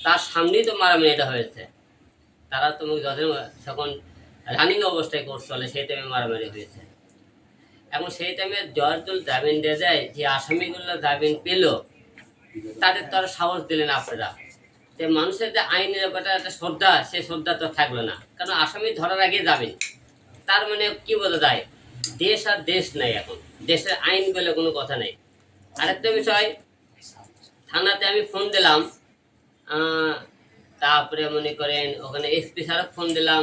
তার সামনেই তো মারামারিটা হয়েছে। তারা তুমি যখন যখন রানিং অবস্থায় কোর্স চলে সেই টাইমে মারামারি হয়েছে। এবং সেই টাইমে জয়দুল জামিন দিয়ে যায়, যে আসামিগুলো জামিন পেল তাদের তো আর সাহস দিলেন আপনারা। যে মানুষের যে আইনের ব্যাপারটা একটা শ্রদ্ধা, সেই শ্রদ্ধা তো থাকলো না, কারণ আসামি ধরার আগে জামিন। তার মানে কি বোঝা যায়, দেশ আর দেশ নাই, এখন দেশের আইন বলে কোনো কথা নেই। আরেকটা বিষয়, থানাতে আমি ফোন দিলাম, তারপরে মনে করেন ওখানে এসপি স্যারক ফোন দিলাম,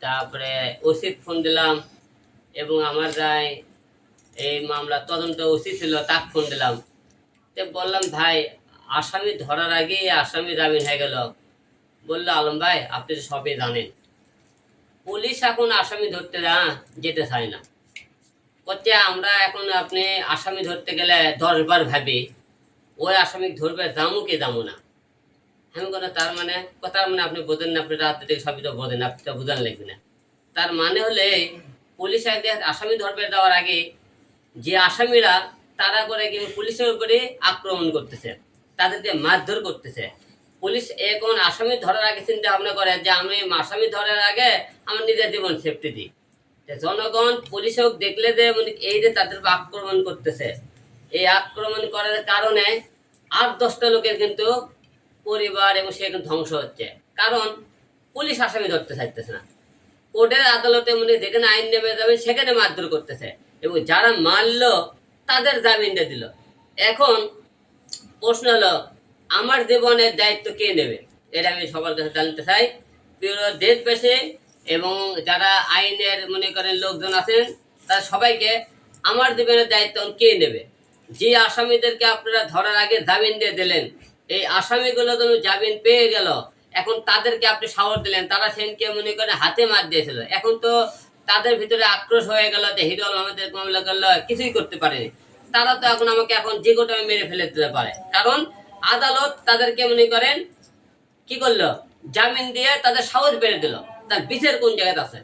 তারপরে ওসিক ফোন দিলাম, এবং আমার যাই এই মামলা তদন্ত ওসি ছিল তাকে ফোন দিলাম। তো বললাম ভাই, আসামি ধরার আগেই আসামি জামিন হয়ে গেল। বললো আলম ভাই আপনি তো সবই জানেন, পুলিশ এখন আসামি ধরতে যেতে চায় না। করছে আমরা এখন আপনি আসামি ধরতে গেলে 10 বার ভাবি ওই আসামি ধরবে, দামও কি দামও না। আমি কোনো তার মানে আপনি বোঝেন না, আপনি রাত থেকে সবই তো বোঝেন, আপনি তো বোঝান লাগবে না। তার মানে হলে পুলিশ একদিন আসামি ধরবে দেওয়ার আগে যে আসামিরা তারা করে কিন্তু পুলিশের উপরে আক্রমণ করতেছে, তাদেরকে মারধর করতেছে। পুলিশ এখন আসামি ধরার আগে চিন্তা ভাবনা করে যে আমি আসামি ধরার আগে আমার নিজের জীবন সেফটি দিই। জনগণ পুলিশও দেখলে যে মানে এই যে তাদের আক্রমণ করতেছে, এই আক্রমণ করার কারণে 8-10টা লোকের কিন্তু পরিবার এবং সে ধ্বংস হচ্ছে। কারণ পুলিশ আসামি ধরতে চাইতেছে না, কোর্টের আদালতে মানে যেখানে আইন নেমে যাবে সেখানে মারধর করতেছে, এবং যারা মারলো তাদের জামিন দিয়ে দিল। এখন প্রশ্ন হলো, আমার জীবনের দায়িত্ব কে নেবে? এটা আমি সবার কাছে জানতে চাই। প্রিয় দেশবাসী এবং যারা আইনের মনে করেন লোকজন আছেন, তারা সবাইকে, আমার জীবনের দায়িত্ব কে নেবে? যে আসামিদেরকে আপনারা ধরার আগে জামিন দিয়ে দিলেন, এই আসামিগুলো তো জামিন পেয়ে গেল, এখন তাদেরকে আপনি সাহস দিলেন, তারা সেনকে মনে করে হাতে মার দিয়েছিল। এখন তো তাদের ভিতরে আক্রোশ হয়ে গেল যে হিরো আমাদের মামলা করলো, কিছুই করতে পারেনি। তারা তো এখন আমাকে এখন যে গোটা মেরে ফেলে দিতে পারে, কারণ আদালত তাদেরকে মনে করেন কি করলো, জামিন দিয়ে তাদের সাহস বেড়ে দিল। তার বিচার কোন জায়গাতে আছে?